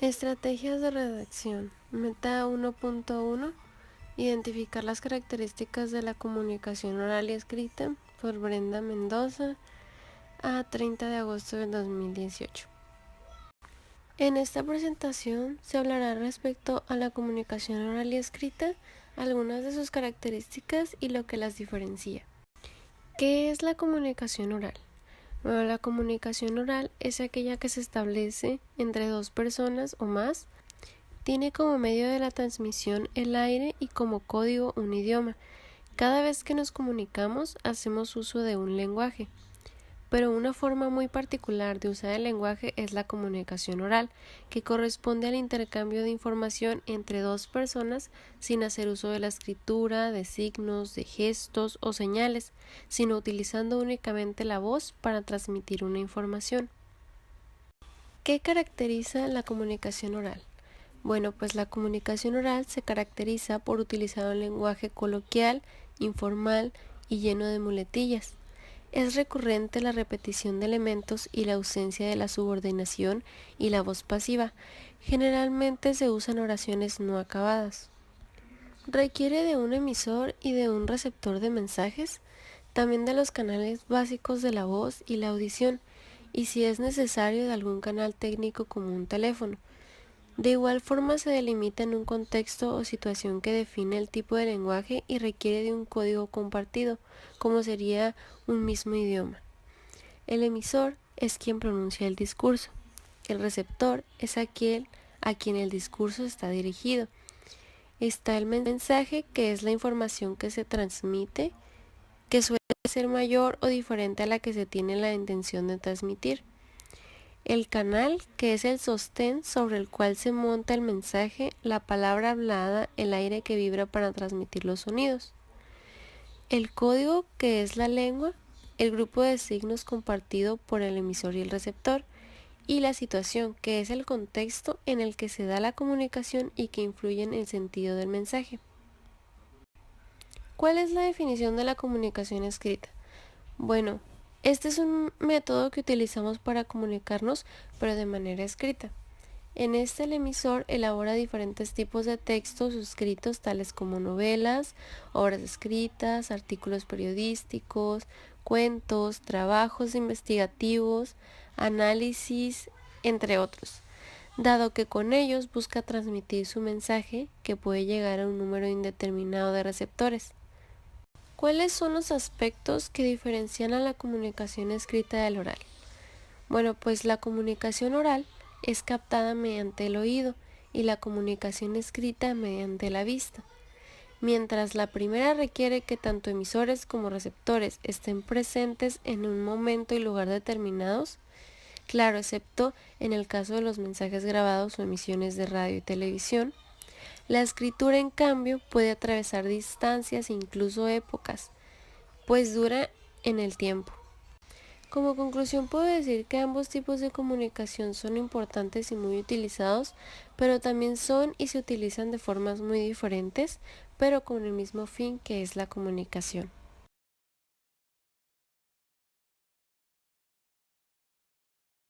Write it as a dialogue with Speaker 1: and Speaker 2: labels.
Speaker 1: Estrategias de redacción. Meta 1.1. Identificar las características de la comunicación oral y escrita, por Brenda Mendoza, a 30 de agosto del 2018. En esta presentación se hablará respecto a la comunicación oral y escrita, algunas de sus características y lo que las diferencia. ¿Qué es la comunicación oral? Bueno, la comunicación oral es aquella que se establece entre dos personas o más. Tiene como medio de la transmisión el aire y como código un idioma. Cada vez que nos comunicamos hacemos uso de un lenguaje, pero una forma muy particular de usar el lenguaje es la comunicación oral, que corresponde al intercambio de información entre dos personas sin hacer uso de la escritura, de signos, de gestos o señales, sino utilizando únicamente la voz para transmitir una información. ¿Qué caracteriza la comunicación oral? Bueno, pues la comunicación oral se caracteriza por utilizar un lenguaje coloquial, informal y lleno de muletillas. Es recurrente la repetición de elementos y la ausencia de la subordinación y la voz pasiva. Generalmente se usan oraciones no acabadas. Requiere de un emisor y de un receptor de mensajes, también de los canales básicos de la voz y la audición, y si es necesario de algún canal técnico como un teléfono. De igual forma se delimita en un contexto o situación que define el tipo de lenguaje y requiere de un código compartido, como sería un mismo idioma. El emisor es quien pronuncia el discurso. El receptor es aquel a quien el discurso está dirigido. Está el mensaje, que es la información que se transmite, que suele ser mayor o diferente a la que se tiene la intención de transmitir. El canal, que es el sostén sobre el cual se monta el mensaje, la palabra hablada, el aire que vibra para transmitir los sonidos. El código, que es la lengua, el grupo de signos compartido por el emisor y el receptor. Y la situación, que es el contexto en el que se da la comunicación y que influye en el sentido del mensaje. ¿Cuál es la definición de la comunicación escrita? Bueno, este es un método que utilizamos para comunicarnos, pero de manera escrita. En este el emisor elabora diferentes tipos de textos escritos, tales como novelas, obras escritas, artículos periodísticos, cuentos, trabajos investigativos, análisis, entre otros, dado que con ellos busca transmitir su mensaje, que puede llegar a un número indeterminado de receptores. ¿Cuáles son los aspectos que diferencian a la comunicación escrita del oral? Bueno, pues la comunicación oral es captada mediante el oído y la comunicación escrita mediante la vista. Mientras la primera requiere que tanto emisores como receptores estén presentes en un momento y lugar determinados, claro, excepto en el caso de los mensajes grabados o emisiones de radio y televisión, la escritura, en cambio, puede atravesar distancias e incluso épocas, pues dura en el tiempo. Como conclusión puedo decir que ambos tipos de comunicación son importantes y muy utilizados, pero también son y se utilizan de formas muy diferentes, pero con el mismo fin, que es la comunicación.